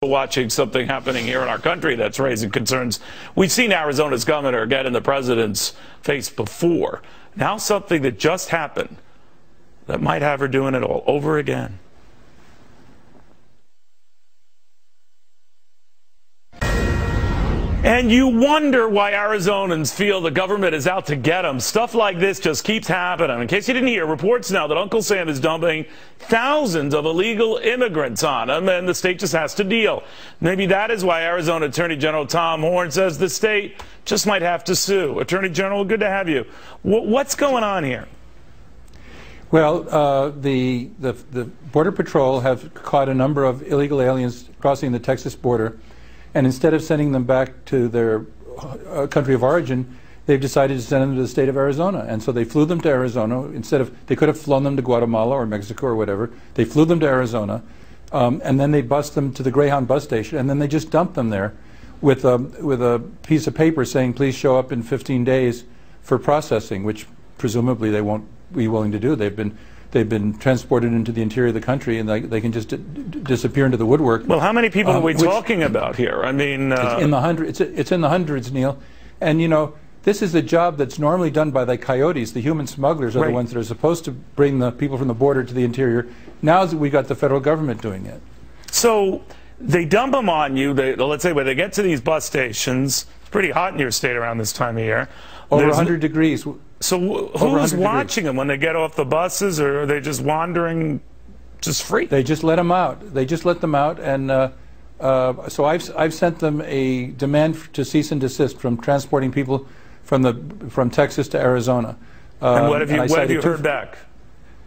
Watching something happening here in our country that's raising concerns. We've seen Arizona's governor get in the president's face before. Now something that just happened that might have her doing it all over again. And you wonder why Arizonans feel the government is out to get them. Stuff like this just keeps happening. In case you didn't hear, reports now that Uncle Sam is dumping thousands of illegal immigrants on them, and the state just has to deal. Maybe that is why Arizona Attorney General Tom Horne says the state just might have to sue. Attorney General, good to have you. What's going on here? Well, the Border Patrol have caught a number of illegal aliens crossing the Texas border. And instead of sending them back to their country of origin, they've decided to send them to the state of Arizona. And so they flew them to Arizona. They could have flown them to Guatemala or Mexico or whatever. They flew them to Arizona, and then they bused them to the Greyhound bus station, and then they just dumped them there with a piece of paper saying, please show up in 15 days for processing, which presumably they won't be willing to do. They've been transported into the interior of the country, and they can just disappear into the woodwork. Well, how many people are we talking about here? I mean, it's in the hundreds. It's in the hundreds, Neil. And you know, this is a job that's normally done by the coyotes. The human smugglers are the ones that are supposed to bring the people from the border to the interior. Now we got the federal government doing it. So they dump them on you. Let's say when they get to these bus stations, it's pretty hot in your state around this time of year. Over 100 degrees. So who's watching them when they get off the buses, or are they just wandering just free? They just let them out. They just let them out, and so I've sent them a demand to cease and desist from transporting people from Texas to Arizona. And what have you heard back?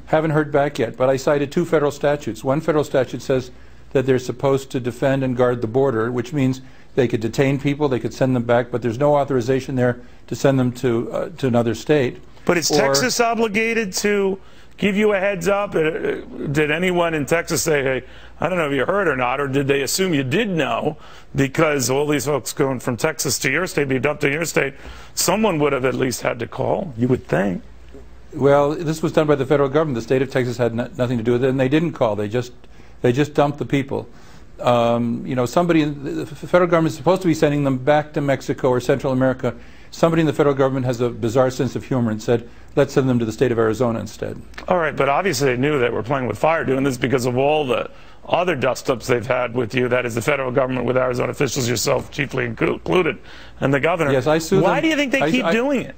Haven't heard back yet, but I cited two federal statutes. One federal statute says that they're supposed to defend and guard the border, which means they could detain people, they could send them back, but there's no authorization there to send them to another state. But is Texas obligated to give you a heads up? Did anyone in Texas say, hey, I don't know if you heard or not, or did they assume you did know because all these folks going from Texas to your state, be dumped in your state? Someone would have at least had to call, you would think. Well, this was done by the federal government. The state of Texas had nothing to do with it, and they didn't call. They just dumped the people. You know, the federal government is supposed to be sending them back to Mexico or Central America. Somebody in the federal government has a bizarre sense of humor and said, let's send them to the state of Arizona instead. All right, but obviously they knew they were playing with fire doing this because of all the other dust-ups they've had with you. That is the federal government with Arizona officials, yourself chiefly included, and the governor. Yes, I sue them. Why do you think they keep doing it?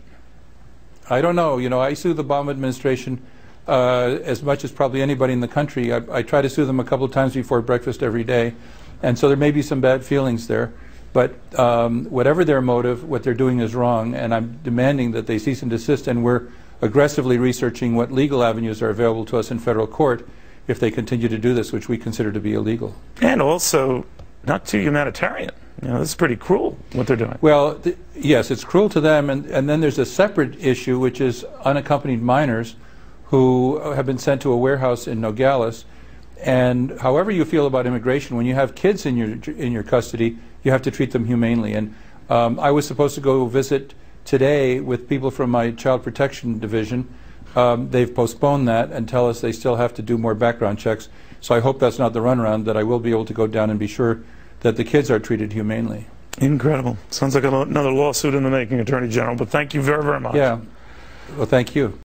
I don't know. You know, I sue the Obama administration as much as probably anybody in the country. I try to sue them a couple of times before breakfast every day, and so there may be some bad feelings there. But whatever their motive, what they're doing is wrong, and I'm demanding that they cease and desist, and we're aggressively researching what legal avenues are available to us in federal court if they continue to do this, which we consider to be illegal. And also not too humanitarian. You know, this is pretty cruel, what they're doing. Well, yes, it's cruel to them, and then there's a separate issue, which is unaccompanied minors who have been sent to a warehouse in Nogales. And however you feel about immigration, when you have kids in your custody, you have to treat them humanely. And I was supposed to go visit today with people from my Child Protection Division. They've postponed that and tell us they still have to do more background checks. So I hope that's not the runaround, that I will be able to go down and be sure that the kids are treated humanely. Incredible. Sounds like another lawsuit in the making, Attorney General, but thank you very, very much. Yeah. Well, thank you.